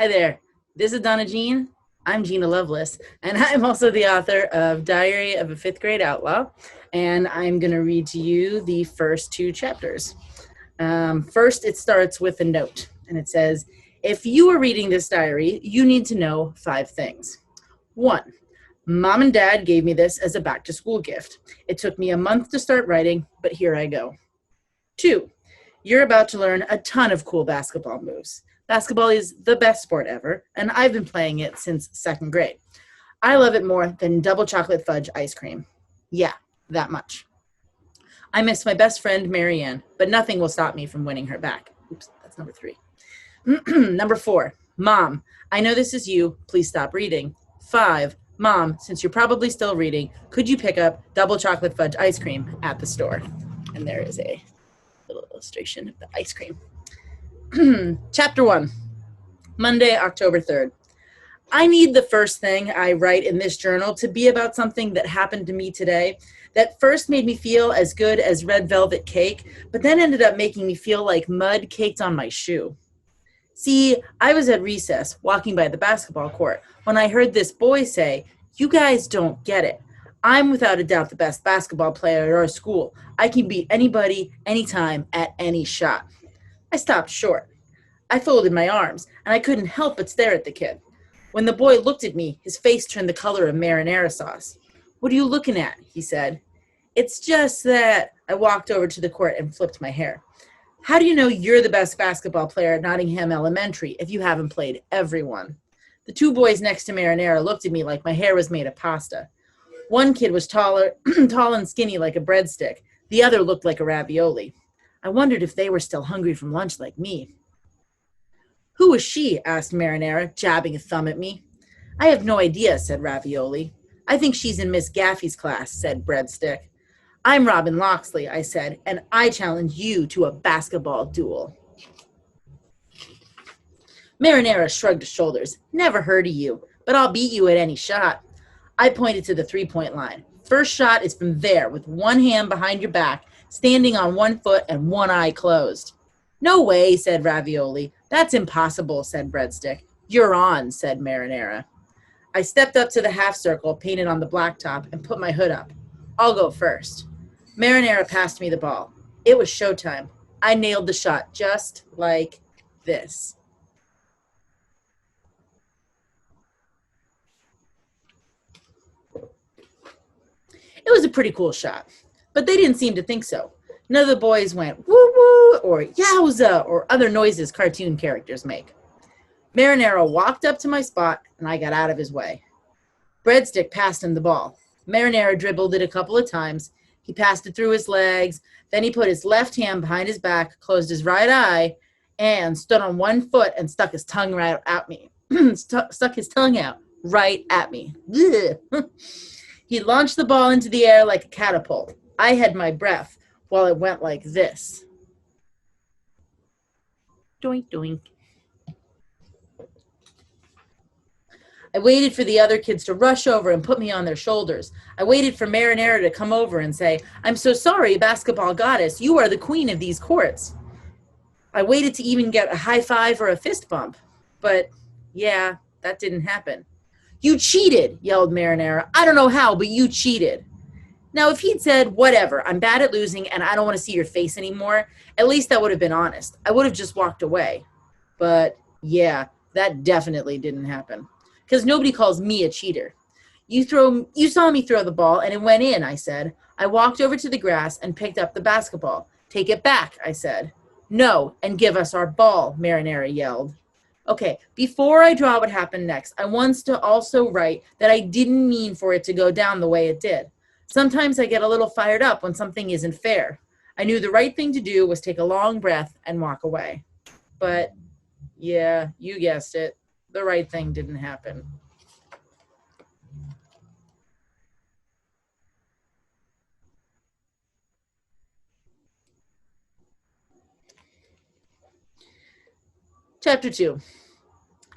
Hi there. This is Donna Jean. I'm Gina Loveless, and I'm also the author of Diary of a Fifth Grade Outlaw, and I'm going to read to you the first two chapters. First, it starts with a note, and it says, if you are reading this diary, you need to know 5 things. 1, Mom and Dad gave me this as a back-to-school gift. It took me a month to start writing, but here I go. 2, you're about to learn a ton of cool basketball moves. Basketball is the best sport ever, and I've been playing it since 2nd grade. I love it more than double chocolate fudge ice cream. Yeah, that much. I miss my best friend, Marianne, but nothing will stop me from winning her back. Oops, that's number 3. Number 4, Mom, I know this is you. Please stop reading. 5, Mom, since you're probably still reading, could you pick up double chocolate fudge ice cream at the store? And there is a little illustration of the ice cream. Chapter 1, Monday, October 3rd. I need the first thing I write in this journal to be about something that happened to me today that first made me feel as good as red velvet cake, but then ended up making me feel like mud caked on my shoe. See, I was at recess, walking by the basketball court, when I heard this boy say, "You guys don't get it. I'm without a doubt the best basketball player at our school. I can beat anybody, anytime, at any shot." I stopped short. I folded my arms, and I couldn't help but stare at the kid. When the boy looked at me, his face turned the color of marinara sauce. "What are you looking at?" he said. "It's just that..." I walked over to the court and flipped my hair. "How do you know you're the best basketball player at Nottingham Elementary if you haven't played everyone?" The 2 boys next to marinara looked at me like my hair was made of pasta. One kid was tall and skinny like a breadstick. The other looked like a ravioli. I wondered if they were still hungry from lunch like me. "Who is she?" asked Marinara, jabbing a thumb at me. "I have no idea," said Ravioli. "I think she's in Miss Gaffey's class," said Breadstick. "I'm Robin Loxley," I said, "and I challenge you to a basketball duel." Marinara shrugged his shoulders. "Never heard of you, but I'll beat you at any shot." I pointed to the 3-point line. "First shot is from there, with one hand behind your back, standing on one foot and one eye closed." "No way," said Ravioli. "That's impossible," said Breadstick. "You're on," said Marinara. I stepped up to the half circle painted on the blacktop and put my hood up. "I'll go first." Marinara passed me the ball. It was showtime. I nailed the shot just like this. It was a pretty cool shot, but they didn't seem to think so. None of the boys went woo-woo or yowza or other noises cartoon characters make. Marinara walked up to my spot, and I got out of his way. Breadstick passed him the ball. Marinara dribbled it a couple of times. He passed it through his legs. Then he put his left hand behind his back, closed his right eye, and stood on one foot and stuck his tongue right at me. Stuck his tongue out right at me. He launched the ball into the air like a catapult. I had my breath while it went like this. Doink, doink. I waited for the other kids to rush over and put me on their shoulders. I waited for Marinara to come over and say, "I'm so sorry, basketball goddess. You are the queen of these courts." I waited to even get a high five or a fist bump. But, yeah, that didn't happen. "You cheated," yelled Marinara. "I don't know how, but you cheated." Now, if he'd said, "Whatever, I'm bad at losing and I don't want to see your face anymore," at least I would have been honest. I would have just walked away. But, yeah, that definitely didn't happen. Because nobody calls me a cheater. You saw me throw the ball, and it went in," I said. I walked over to the grass and picked up the basketball. "Take it back," I said. "No, and give us our ball," Marinara yelled. Okay, before I draw what happened next, I want to also write that I didn't mean for it to go down the way it did. Sometimes I get a little fired up when something isn't fair. I knew the right thing to do was take a long breath and walk away. But, yeah, you guessed it. The right thing didn't happen. Chapter 2.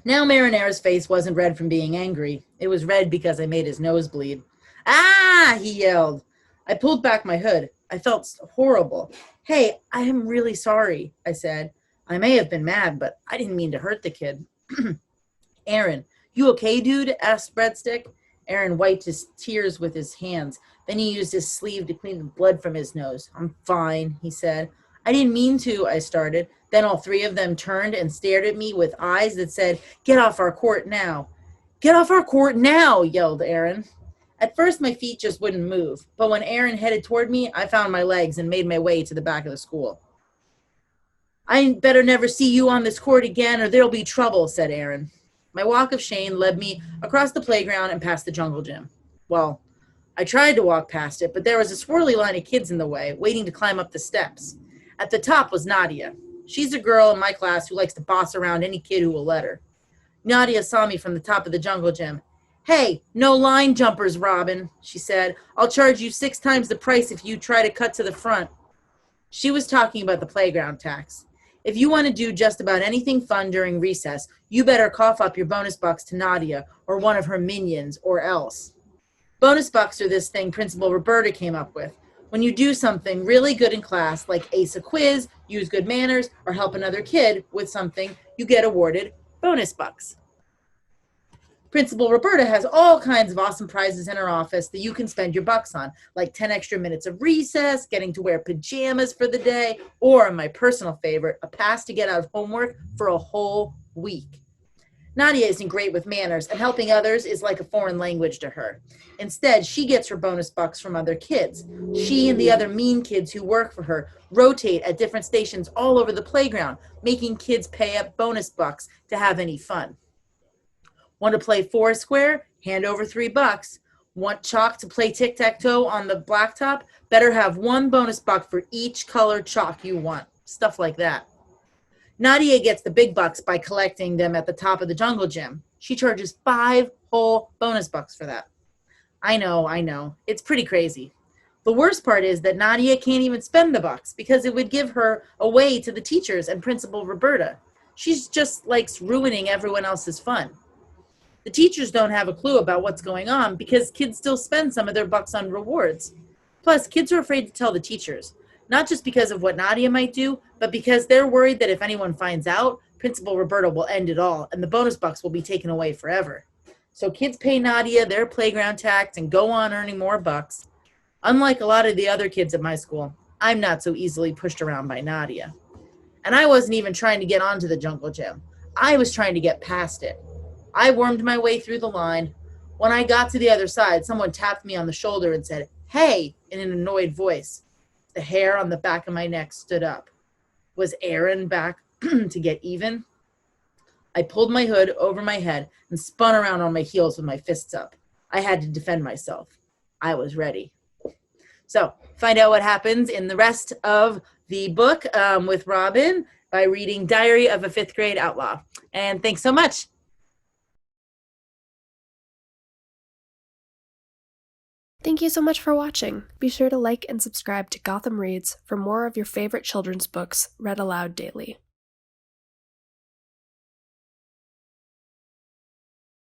Now Marinara's face wasn't red from being angry. It was red because I made his nose bleed. "Ah!" he yelled. I pulled back my hood. I felt horrible. "Hey, I am really sorry," I said. I may have been mad, but I didn't mean to hurt the kid. Aaron, you okay, dude? Asked Breadstick. Aaron wiped his tears with his hands. Then he used his sleeve to clean the blood from his nose. I'm fine, he said. I didn't mean to, I started. Then all three of them turned and stared at me with eyes that said, Get off our court now. Get off our court now, yelled Aaron. At first, my feet just wouldn't move, but when Aaron headed toward me, I found my legs and made my way to the back of the school. I better never see you on this court again or there'll be trouble, said Aaron. My walk of shame led me across the playground and past the jungle gym. Well, I tried to walk past it, but there was a swirly line of kids in the way, waiting to climb up the steps. At the top was Nadia. She's a girl in my class who likes to boss around any kid who will let her. Nadia saw me from the top of the jungle gym. Hey, no line jumpers, Robin, she said. I'll charge you 6 times the price if you try to cut to the front. She was talking about the playground tax. If you want to do just about anything fun during recess, you better cough up your bonus bucks to Nadia or one of her minions or else. Bonus bucks are this thing Principal Roberta came up with. When you do something really good in class, like ace a quiz, use good manners, or help another kid with something, you get awarded bonus bucks. Principal Roberta has all kinds of awesome prizes in her office that you can spend your bucks on, like 10 extra minutes of recess, getting to wear pajamas for the day, or, my personal favorite, a pass to get out of homework for a whole week. Nadia isn't great with manners, and helping others is like a foreign language to her. Instead, she gets her bonus bucks from other kids. She and the other mean kids who work for her rotate at different stations all over the playground, making kids pay up bonus bucks to have any fun. Want to play Foursquare? Hand over $3. Want chalk to play tic-tac-toe on the blacktop? Better have 1 bonus buck for each color chalk you want. Stuff like that. Nadia gets the big bucks by collecting them at the top of the jungle gym. She charges 5 whole bonus bucks for that. I know. It's pretty crazy. The worst part is that Nadia can't even spend the bucks because it would give her away to the teachers and Principal Roberta. She's just likes ruining everyone else's fun. The teachers don't have a clue about what's going on because kids still spend some of their bucks on rewards. Plus, kids are afraid to tell the teachers, not just because of what Nadia might do, but because they're worried that if anyone finds out, Principal Roberta will end it all and the bonus bucks will be taken away forever. So kids pay Nadia their playground tax and go on earning more bucks. Unlike a lot of the other kids at my school, I'm not so easily pushed around by Nadia. And I wasn't even trying to get onto the jungle gym. I was trying to get past it. I wormed my way through the line. When I got to the other side, someone tapped me on the shoulder and said, "Hey," in an annoyed voice. The hair on the back of my neck stood up. Was Aaron back to get even? I pulled my hood over my head and spun around on my heels with my fists up. I had to defend myself. I was ready. So, find out what happens in the rest of the book with Robin by reading Diary of a Fifth Grade Outlaw. And thanks so much. Thank you so much for watching. Be sure to like and subscribe to Gotham Reads for more of your favorite children's books read aloud daily.